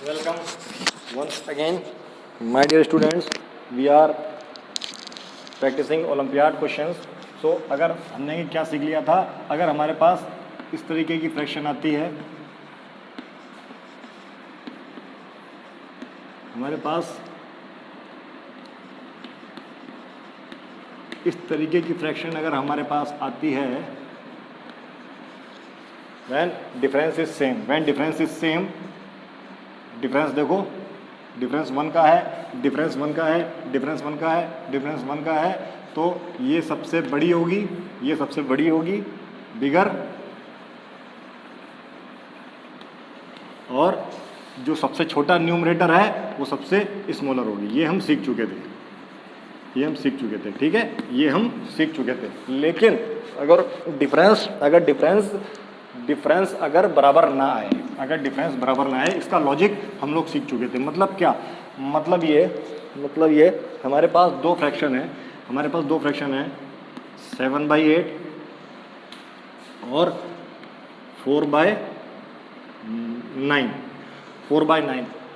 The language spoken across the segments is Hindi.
Welcome once again, my dear students. We are practicing Olympiad questions. So अगर हमने क्या सीख लिया था, अगर हमारे पास इस तरीके की फ्रैक्शन आती है, हमारे पास इस तरीके की फ्रैक्शन अगर हमारे पास आती है, when difference is same, difference देखो, डिफरेंस 1 का है, डिफरेंस 1 का है, डिफरेंस 1 का है, डिफरेंस 1 का है, तो ये सबसे बड़ी होगी, ये सबसे बड़ी होगी, बिगर, और जो सबसे छोटा न्यूमरेटर है वो सबसे स्मॉलर होगी। ये हम सीख चुके थे, ये हम सीख चुके थे, ठीक है, ये हम सीख चुके थे। लेकिन अगर डिफरेंस अगर बराबर ना आए, अगर डिफरेंस बराबर ना आए, इसका लॉजिक हम लोग सीख चुके थे। मतलब क्या, मतलब ये हमारे पास दो फ्रैक्शन है, 7/8 और 4/9।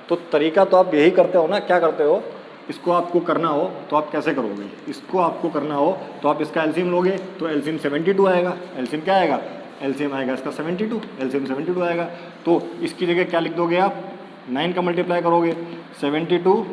तो तरीका तो आप यही करते हो ना, क्या करते हो, इसको आपको करना हो तो आप कैसे करोगे, इसको आपको करना हो तो आप इसका एलसीएम लोगे, तो एलसीएम 72 आएगा। एलसीएम क्या आएगा, एलसीएम आएगा इसका 72, एलसीएम 72 आएगा। तो इसकी जगह क्या लिख दोगे आप, 9 का मल्टीप्लाई करोगे, 72,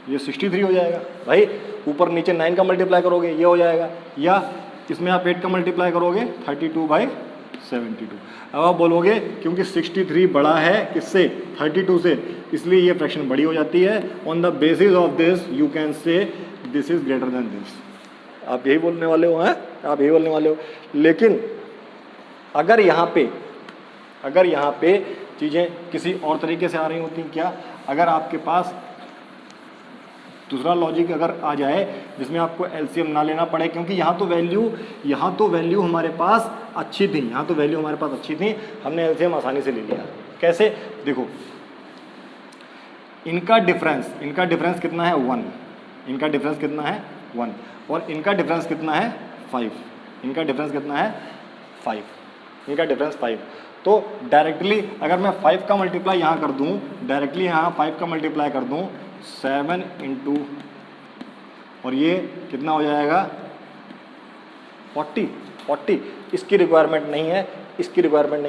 ये 63 हो जाएगा भाई। ऊपर नीचे 9 का मल्टीप्लाई करोगे, ये हो जाएगा, या इसमें आप 8 का मल्टीप्लाई करोगे, 32/72। अब आप बोलोगे क्योंकि 63 बड़ा है किससे, 32 से, इसलिए ये फ्रैक्शन बड़ी हो जाती है। On the basis of this you can say this is greater than this. आप यही बोलने वाले हो, हैं, आप यही बोलने वाले हो। लेकिन अगर यहाँ पे चीज़ें किसी और तरीके से आ रही होती, क्या, अगर आपके पास दूसरा लॉजिक अगर आ जाए जिसमें आपको एलसीएम ना लेना पड़े, क्योंकि यहाँ तो वैल्यू हमारे पास अच्छी थी, हमने एलसीएम आसानी से ले लिया। कैसे, देखो, इनका डिफरेंस कितना है, 1, इनका डिफरेंस कितना है 1, और इनका डिफरेंस कितना है 5, इनका डिफरेंस कितना है 5, इनका डिफरेंस 5। तो डायरेक्टली अगर मैं 5 का मल्टीप्लाई यहाँ कर दूँ, डायरेक्टली यहाँ 5 का मल्टीप्लाई कर दूँ, 7 इंटू, और ये कितना हो जाएगा 40। इसकी रिक्वायरमेंट नहीं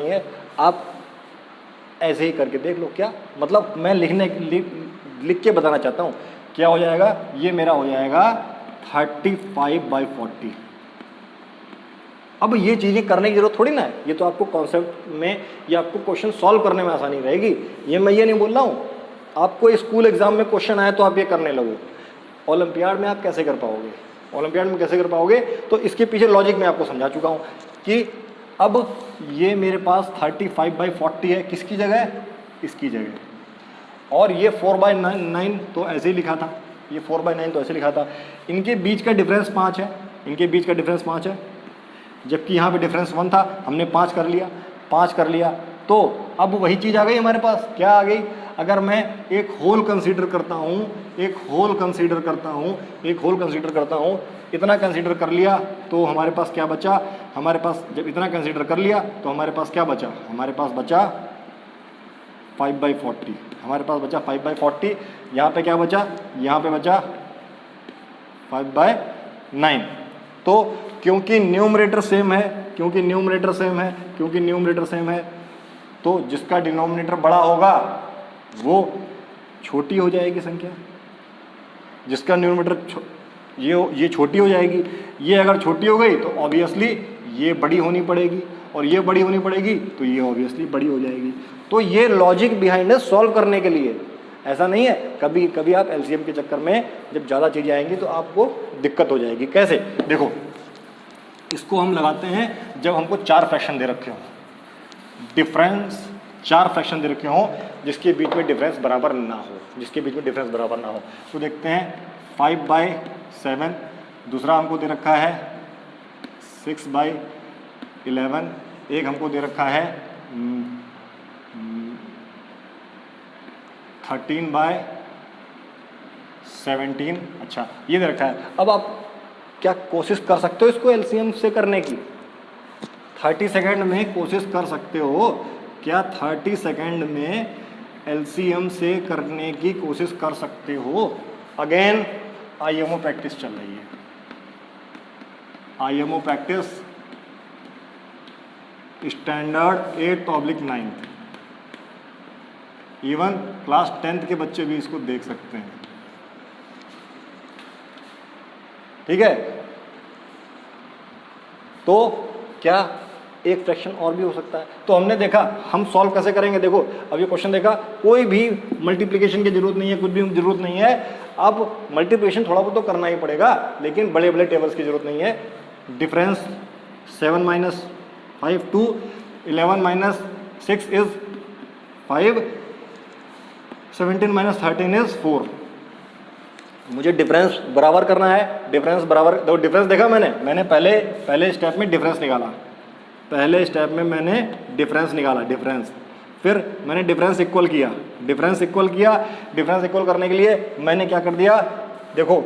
है, आप ऐसे ही करके देख लो। क्या मतलब, मैं लिख के बताना चाहता हूँ, क्या हो जाएगा, ये मेरा हो जाएगा 35/40। अब ये चीज़ें करने की जरूरत थोड़ी ना है, ये तो आपको कॉन्सेप्ट में या आपको क्वेश्चन सॉल्व करने में आसानी रहेगी। ये मैं ये नहीं बोल रहा हूँ आपको स्कूल एग्जाम में क्वेश्चन आए तो आप ये करने लगो, ओलंपियाड में आप कैसे कर पाओगे, तो इसके पीछे लॉजिक मैं आपको समझा चुका हूँ कि अब ये मेरे पास 35/40 है, किसकी जगह, इसकी जगह, और ये 4/9 तो ऐसे ही लिखा था, ये 4/9 तो ऐसे लिखा था। इनके बीच का डिफरेंस 5 है, जबकि यहाँ पे डिफरेंस 1 था, हमने 5 कर लिया। तो अब वही चीज़ आ गई हमारे पास, क्या आ गई, अगर मैं एक होल कंसीडर करता हूँ, इतना कंसीडर कर लिया, तो हमारे पास क्या बचा, जब इतना कंसीडर कर लिया तो हमारे पास क्या बचा, 5/40, 5/40। यहाँ पे क्या बचा, 5/9। तो क्योंकि न्यूमरेटर सेम है, तो जिसका डिनोमिनेटर बड़ा होगा वो छोटी हो जाएगी संख्या, जिसका न्यूमरेटर ये छोटी हो जाएगी। ये अगर छोटी हो गई तो ऑब्वियसली ये बड़ी होनी पड़ेगी, और ये बड़ी होनी पड़ेगी तो ये ऑब्वियसली बड़ी हो जाएगी। तो ये लॉजिक बिहाइंड है सॉल्व करने के लिए। ऐसा नहीं है कभी आप एलसीएम के चक्कर में जब ज़्यादा चीज़ें आएंगी तो आपको दिक्कत हो जाएगी। कैसे, देखो, इसको हम लगाते हैं जब हमको 4 फ्रैक्शन दे रखे हों, डिफरेंस 4 फ्रैक्शन दे रखे हों जिसके बीच में डिफरेंस बराबर ना हो, तो देखते हैं 5/7, दूसरा हमको दे रखा है 6/11, एक हमको दे रखा है 13/17। अच्छा, ये दे रखा है। अब आप क्या कोशिश कर सकते हो इसको एलसीएम से करने की, 30 सेकेंड में कोशिश कर सकते हो क्या 30 सेकेंड में एलसीएम से करने की कोशिश कर सकते हो। अगेन आईएमओ प्रैक्टिस चल रही है, IMO practice standard 8/9, even class 10th के बच्चे भी इसको देख सकते हैं। ठीक है, तो क्या एक फ्रैक्शन और भी हो सकता है? तो हमने देखा हम सॉल्व कैसे करेंगे। देखो अब ये क्वेश्चन देखा, कोई भी मल्टीप्लिकेशन की जरूरत नहीं है, कुछ भी जरूरत नहीं है। अब मल्टीप्लिकेशन थोड़ा बहुत तो करना ही पड़ेगा, लेकिन बड़े बड़े टेबल्स की जरूरत नहीं है। Difference 7 - 5 2, 11 - 6 is 5, 17 - 13 is 4। मुझे डिफरेंस बराबर करना है। डिफरेंस बराबर, देखो डिफरेंस देखा मैंने पहले स्टेप में डिफरेंस निकाला, पहले स्टेप में मैंने डिफरेंस निकाला, डिफरेंस, फिर मैंने डिफरेंस इक्वल किया, डिफरेंस इक्वल किया। डिफरेंस इक्वल करने के लिए मैंने क्या कर दिया, देखो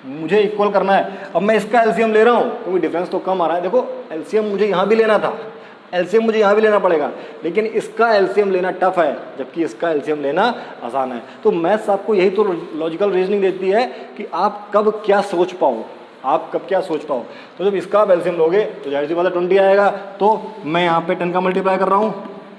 मुझे इक्वल करना है। अब मैं इसका एलसीएम ले रहा हूँ क्योंकि डिफरेंस तो कम आ रहा है। देखो एलसीएम मुझे यहाँ भी लेना था, एलसीएम मुझे यहाँ भी लेना पड़ेगा, लेकिन इसका एलसीएम लेना टफ है जबकि इसका एलसीएम लेना आसान है। तो मैथ्स आपको यही तो लॉजिकल रीजनिंग देती है कि आप कब क्या सोच पाओ, आप कब क्या सोच पाओ। तो जब इसका आप एलसीएम लोगे तो जाहिर सी बात है 20 आएगा। तो मैं यहाँ पे 10 का मल्टीप्लाई कर रहा हूँ,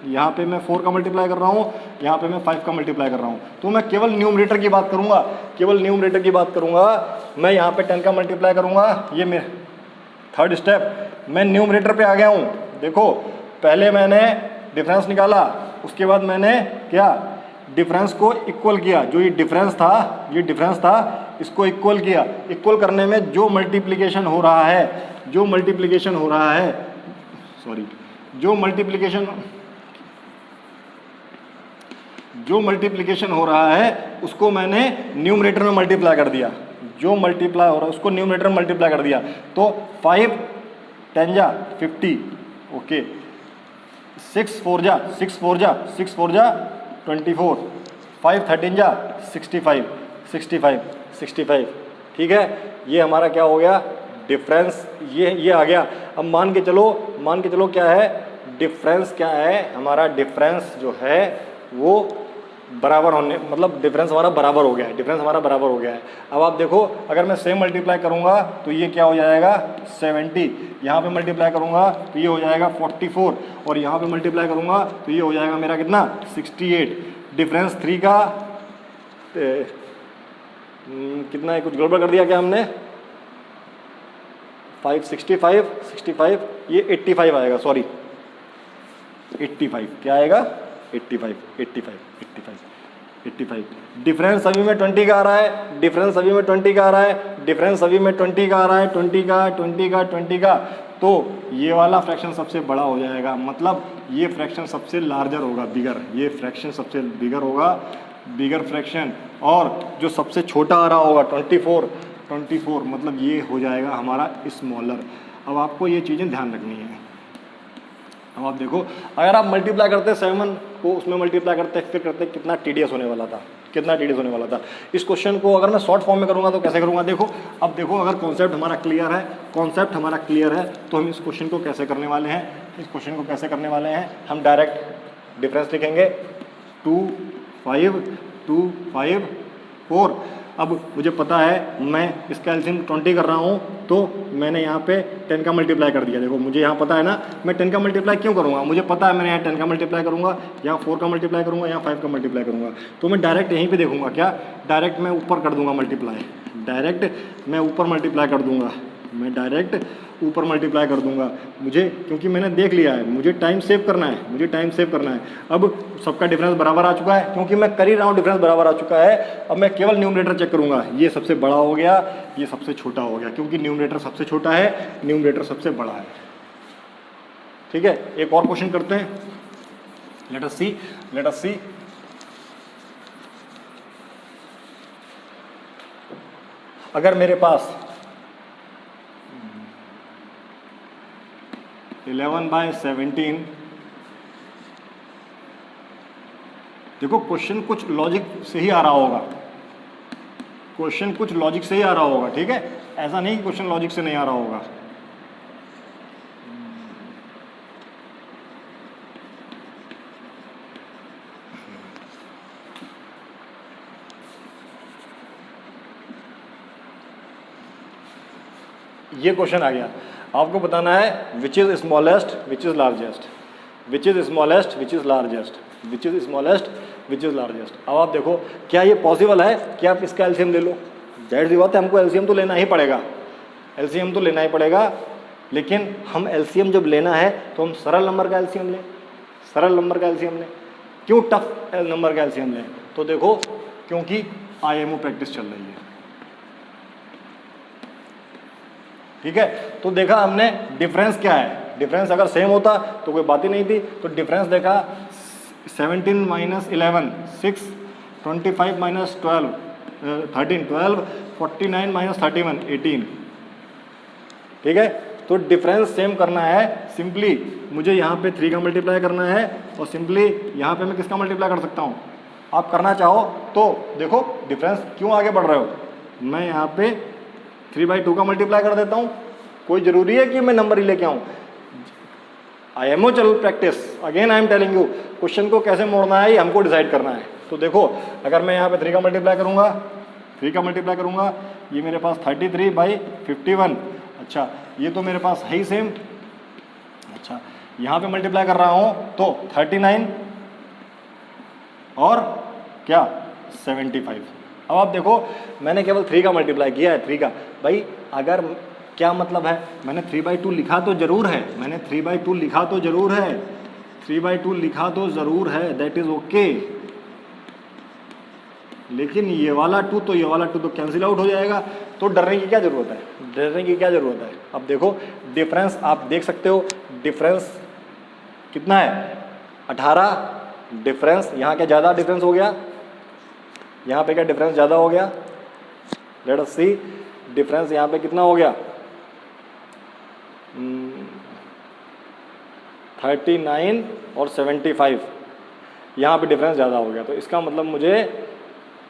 यहाँ पे मैं 4 का मल्टीप्लाई कर रहा हूँ, यहाँ पे मैं 5 का मल्टीप्लाई कर रहा हूँ। तो मैं केवल न्यूमरेटर की बात करूँगा, केवल न्यूमरेटर की बात करूँगा। मैं यहाँ पे 10 का मल्टीप्लाई करूँगा, ये मेरा थर्ड स्टेप, मैं न्यूमरेटर पे आ गया हूँ। देखो पहले मैंने डिफरेंस निकाला, उसके बाद मैंने क्या डिफरेंस को इक्वल किया। जो ये डिफरेंस था इसको इक्वल किया। इक्वल करने में जो मल्टीप्लिकेशन हो रहा है, जो मल्टीप्लिकेशन हो रहा है उसको मैंने न्यूमरेटर में मल्टीप्लाई कर दिया। जो मल्टीप्लाई हो रहा है उसको न्यूमरेटर में मल्टीप्लाई कर दिया। तो 5 10 जा 50, ओके, 6 4 जा 24, 5 13 जा 65, ठीक है। ये हमारा क्या हो गया, डिफरेंस ये आ गया। अब मान के चलो क्या है डिफरेंस, क्या है हमारा डिफरेंस जो है वो बराबर होने, मतलब डिफरेंस हमारा बराबर हो गया है, डिफरेंस हमारा बराबर हो गया है। अब आप देखो अगर मैं सेम मल्टीप्लाई करूंगा तो ये क्या हो जाएगा 70, यहाँ पे मल्टीप्लाई करूंगा तो ये हो जाएगा 44, और यहाँ पे मल्टीप्लाई करूंगा तो ये हो जाएगा मेरा कितना 68। डिफरेंस 3 का कितना है, कुछ गड़बड़ कर दिया क्या हमने, 65 ये 85 आएगा, सॉरी 85 क्या आएगा 85। डिफरेंस अभी में 20 का आ रहा है, डिफरेंस अभी में 20 का आ रहा है, डिफरेंस अभी में 20 का आ रहा है, 20 का। तो ये वाला फ्रैक्शन सबसे बड़ा हो जाएगा, मतलब ये फ्रैक्शन सबसे लार्जर होगा, बिगर, ये फ्रैक्शन सबसे बिगर होगा, बिगर फ्रैक्शन। और जो सबसे छोटा आ रहा होगा 24 मतलब ये हो जाएगा हमारा स्मॉलर। अब आपको ये चीज़ें ध्यान रखनी है। अब आप देखो अगर आप मल्टीप्लाई करते 7 को उसमें मल्टीप्लाई करते फिर करते कितना टीडियस होने वाला था, इस क्वेश्चन को अगर मैं शॉर्ट फॉर्म में करूँगा तो कैसे करूँगा। देखो अब देखो अगर कॉन्सेप्ट हमारा क्लियर है तो हम इस क्वेश्चन को कैसे करने वाले हैं, हम डायरेक्ट डिफरेंस लिखेंगे 2 5 4। अब मुझे पता है मैं इसका एलसीएम 20 कर रहा हूँ तो मैंने यहाँ पे 10 का मल्टीप्लाई कर दिया। देखो मुझे यहाँ पता है ना मैं 10 का मल्टीप्लाई क्यों करूँगा, मुझे पता है मैंने यहाँ 10 का मल्टीप्लाई करूँगा, यहाँ 4 का मल्टीप्लाई करूँगा, यहाँ 5 का मल्टीप्लाई करूँगा। तो मैं डायरेक्ट यहीं पे देखूँगा, क्या डायरेक्ट मैं ऊपर कर दूँगा मल्टीप्लाई, डायरेक्ट ऊपर मल्टीप्लाई कर दूंगा। मुझे क्योंकि मैंने देख लिया है, मुझे टाइम सेव करना है, अब सबका डिफरेंस बराबर आ चुका है, क्योंकि मैं कर ही रहा हूँ, डिफरेंस बराबर आ चुका है। अब मैं केवल न्यूमरेटर चेक करूंगा, ये सबसे बड़ा हो गया, ये सबसे छोटा हो गया, क्योंकि न्यूमरेटर सबसे छोटा है, न्यूमरेटर सबसे बड़ा है। ठीक है, एक और क्वेश्चन करते हैं, लेट अस सी। अगर मेरे पास 11/17, देखो क्वेश्चन कुछ लॉजिक से ही आ रहा होगा, ठीक है, ऐसा नहीं कि क्वेश्चन लॉजिक से नहीं आ रहा होगा। ये क्वेश्चन आ गया, आपको बताना है which is smallest which is largest, which is smallest which is largest, which is smallest which is largest. अब आप देखो क्या ये पॉसिबल है कि आप इसका एलसीएम ले लो, दैट सी बात है, हमको एलसीएम तो लेना ही पड़ेगा, एलसीएम तो लेना ही पड़ेगा। लेकिन हम एलसीएम जब लेना है तो हम सरल नंबर का एलसीएम लें, सरल नंबर का एलसीएम लें। क्यों टफ नंबर का एलसीएम लें? तो देखो क्योंकि आईएमओ प्रैक्टिस चल रही है, ठीक है। तो देखा हमने डिफरेंस क्या है, डिफरेंस अगर सेम होता तो कोई बात ही नहीं थी। तो डिफरेंस देखा 17 - 11 6, 25 - 12 13, 12, 49 - 31 18, ठीक है। तो डिफरेंस सेम करना है, सिंपली मुझे यहाँ पे 3 का मल्टीप्लाई करना है और सिंपली यहाँ पे मैं किसका मल्टीप्लाई कर सकता हूँ, आप करना चाहो तो। देखो डिफरेंस क्यों आगे बढ़ रहे हो, मैं यहाँ पे 3/2 का मल्टीप्लाई कर देता हूँ, कोई ज़रूरी है कि मैं नंबर ही लेके आऊँ। आईएमओ चल practice, again I am telling you, question को कैसे मोड़ना है ये हमको डिसाइड करना है। तो देखो अगर मैं यहाँ पे 3 का मल्टीप्लाई करूँगा, 3 का मल्टीप्लाई करूँगा, ये मेरे पास 33/51, अच्छा ये तो मेरे पास है ही सेम, अच्छा यहाँ पे मल्टीप्लाई कर रहा हूँ तो 39 और क्या 75। अब आप देखो मैंने केवल 3 का मल्टीप्लाई किया है, 3 का, भाई अगर क्या मतलब है, मैंने 3/2 लिखा तो ज़रूर है, मैंने 3/2 लिखा तो ज़रूर है, 3/2 लिखा तो ज़रूर है, दैट इज़ ओके। लेकिन ये वाला 2 तो ये वाला 2 तो कैंसिल आउट हो जाएगा, तो डरने की क्या ज़रूरत है, डरने की क्या ज़रूरत है। अब देखो डिफरेंस आप देख सकते हो, डिफरेंस कितना है 18, डिफरेंस यहाँ क्या ज़्यादा डिफरेंस हो गया, यहाँ पे क्या डिफरेंस ज़्यादा हो गया, लेट अस सी डिफरेंस यहाँ पे कितना हो गया 39 और 75, यहाँ पे डिफरेंस ज़्यादा हो गया। तो इसका मतलब मुझे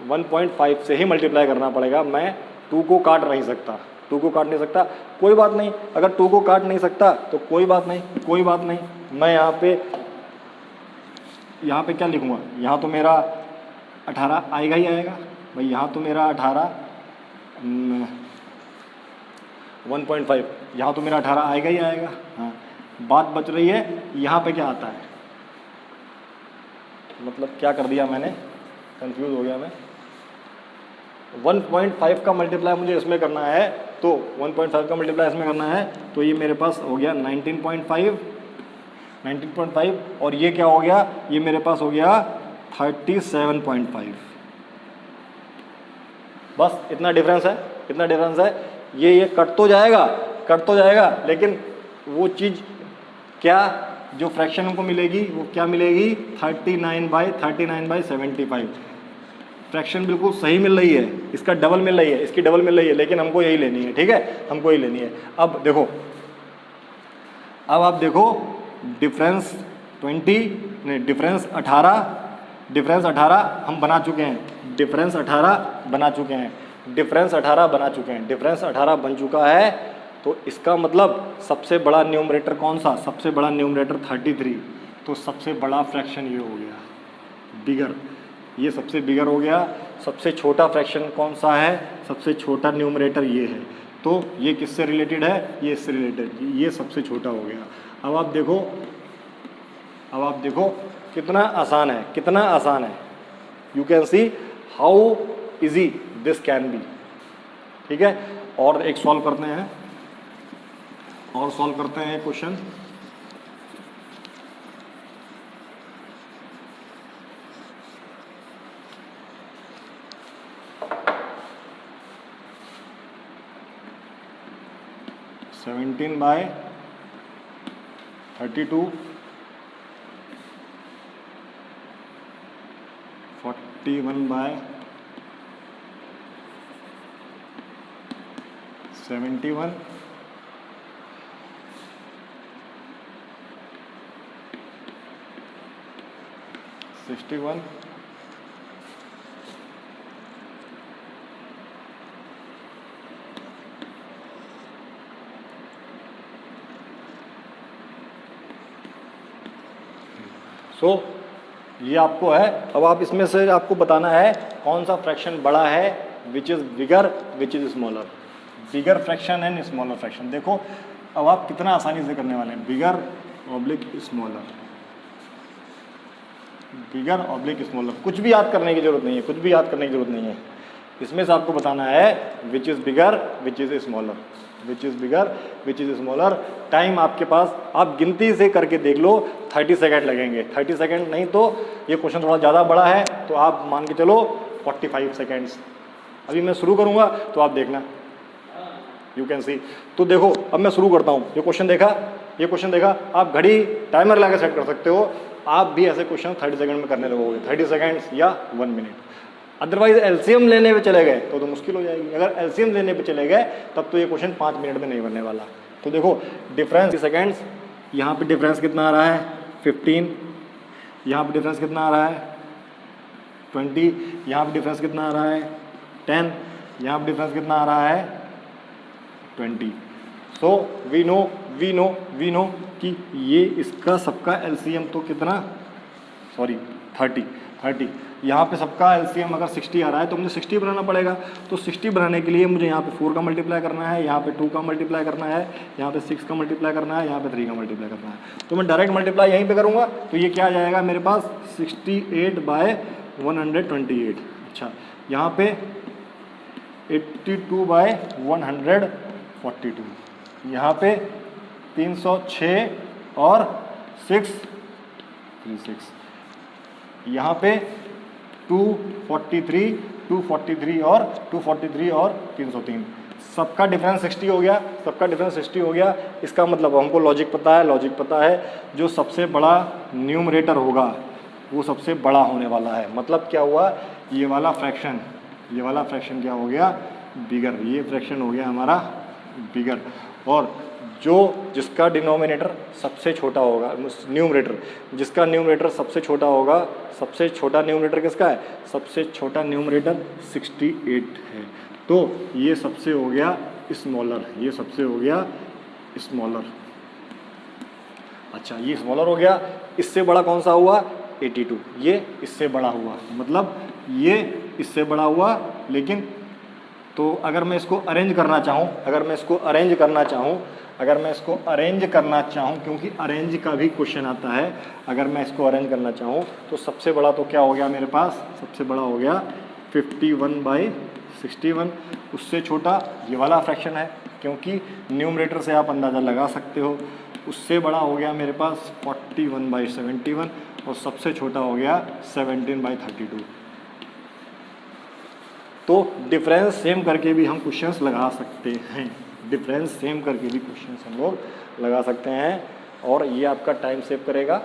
1.5 से ही मल्टीप्लाई करना पड़ेगा, मैं 2 को काट नहीं सकता, 2 को काट नहीं सकता, कोई बात नहीं, अगर 2 को काट नहीं सकता तो कोई बात नहीं, कोई बात नहीं। मैं यहाँ पे क्या लिखूँगा, यहाँ तो मेरा 18 आएगा ही आएगा भाई, यहाँ तो मेरा 18 1.5, यहाँ तो मेरा 18 आएगा ही आएगा। हाँ बात बच रही है यहाँ पे क्या आता है, मतलब क्या कर दिया मैंने, कंफ्यूज हो गया मैं। 1.5 का मल्टीप्लाई मुझे इसमें करना है, तो 1.5 का मल्टीप्लाई इसमें करना है, तो ये मेरे पास हो गया 19.5 और ये क्या हो गया, ये मेरे पास हो गया 37.5। बस इतना डिफरेंस है, इतना डिफरेंस है। ये कट तो जाएगा, कट तो जाएगा, लेकिन वो चीज़ क्या जो फ्रैक्शन हमको मिलेगी वो क्या मिलेगी 39/75। फ्रैक्शन बिल्कुल सही मिल रही है, इसका डबल मिल रही है, इसकी डबल मिल रही है, लेकिन हमको यही लेनी है, ठीक है, हमको यही लेनी है। अब देखो, अब आप देखो डिफरेंस 20 नहीं, डिफरेंस 18 हम बना चुके हैं, डिफरेंस 18 बना चुके हैं, डिफरेंस 18 बना चुके हैं, डिफरेंस 18 बन चुका है। तो इसका मतलब सबसे बड़ा न्यूमरेटर कौन सा, सबसे बड़ा न्यूमरेटर 33, तो सबसे बड़ा फ्रैक्शन ये हो गया बिगर, ये सबसे बिगर हो गया। सबसे छोटा फ्रैक्शन कौन सा है, सबसे छोटा न्यूमरेटर ये है, तो ये किससे रिलेटेड है, ये इससे रिलेटेड, ये सबसे छोटा हो गया। अब आप देखो कितना आसान है, कितना आसान है, you can see how easy this can be, ठीक है। और एक सॉल्व करते हैं, और सॉल्व करते हैं क्वेश्चन। (17/32) 41/71 61 सो ये आपको है। अब आप इसमें से आपको बताना है कौन सा फ्रैक्शन बड़ा है, which is bigger which is smaller. Bigger fraction and smaller fraction. देखो अब आप कितना आसानी से करने वाले हैं, बिगर ऑब्लिक स्मॉलर, बिगर ऑब्लिक स्मॉलर। कुछ भी याद करने की जरूरत नहीं है, कुछ भी याद करने की जरूरत नहीं है। इसमें से आपको बताना है which is bigger which is smaller, which is bigger which is smaller. Time आपके पास, आप गिनती से करके देख लो, 30 सेकेंड लगेंगे। 30 सेकेंड नहीं तो ये क्वेश्चन थोड़ा ज़्यादा बड़ा है तो आप मान के चलो 45 सेकेंड्स। अभी मैं शुरू करूँगा तो आप देखना, यू कैन सी। तो देखो अब मैं शुरू करता हूँ। ये क्वेश्चन देखा, ये क्वेश्चन देखा, आप घड़ी टाइमर लगा के सेट कर सकते हो। आप भी ऐसे क्वेश्चन 30 सेकंड में करने लगोगे, 30 सेकंड्स या 1 मिनट। अदरवाइज एलसीएम लेने पे चले गए तो मुश्किल हो जाएगी। अगर एलसीएम लेने पे चले गए तब तो ये क्वेश्चन 5 मिनट में नहीं बनने वाला। तो देखो डिफरेंस सेकंड्स, यहाँ पे डिफरेंस कितना आ रहा है 15, यहाँ पे डिफरेंस कितना आ रहा है 20, यहाँ पे डिफरेंस कितना आ रहा है 10, यहाँ पे डिफरेंस कितना आ रहा है 20। सो वी नो कि ये इसका सबका एलसीएम तो कितना, सॉरी 30। यहाँ पे सबका एलसीएम अगर 60 आ रहा है तो मुझे 60 बनाना पड़ेगा। तो 60 बनाने के लिए मुझे यहाँ पे 4 का मल्टीप्लाई करना है, यहाँ पे 2 का मल्टीप्लाई करना है, यहाँ पे 6 का मल्टीप्लाई करना है, यहाँ पे 3 का मल्टीप्लाई करना है। तो मैं डायरेक्ट मल्टीप्लाई यहीं पे करूँगा तो ये क्या आ जाएगा मेरे पास 68/128। अच्छा यहाँ पे 82/142, यहाँ पे 306 और 636, यहाँ पे 243 और 303, सबका डिफरेंस 60 हो गया, सबका डिफरेंस 60 हो गया। इसका मतलब हमको लॉजिक पता है, लॉजिक पता है जो सबसे बड़ा न्यूमरेटर होगा वो सबसे बड़ा होने वाला है। मतलब क्या हुआ, ये वाला फ्रैक्शन क्या हो गया बिगर, ये फ्रैक्शन हो गया हमारा बिगर। और जो जिसका डिनोमिनेटर सबसे छोटा होगा, न्यूमरेटर जिसका न्यूमरेटर सबसे छोटा होगा, सबसे छोटा न्यूमरेटर किसका है, सबसे छोटा न्यूमरेटर 68 है। तो ये सबसे हो गया स्मॉलर, ये सबसे हो गया स्मॉलर। अच्छा ये स्मॉलर हो गया। इससे बड़ा कौन सा हुआ 82, ये इससे बड़ा हुआ, मतलब ये इससे बड़ा हुआ। लेकिन तो अगर मैं इसको अरेंज करना चाहूँ, अगर मैं इसको अरेंज करना चाहूँ क्योंकि अरेंज का भी क्वेश्चन आता है, अगर मैं इसको अरेंज करना चाहूँ तो सबसे बड़ा तो क्या हो गया मेरे पास, सबसे बड़ा हो गया 51/61। उससे छोटा ये वाला फ्रैक्शन है क्योंकि न्यूमरेटर से आप अंदाज़ा लगा सकते हो। उससे बड़ा हो गया मेरे पास 41/71 और सबसे छोटा हो गया 17/32। तो डिफरेंस सेम करके भी हम क्वेश्चंस लगा सकते हैं, डिफरेंस सेम करके भी क्वेश्चंस हम लोग लगा सकते हैं। और ये आपका टाइम सेव करेगा।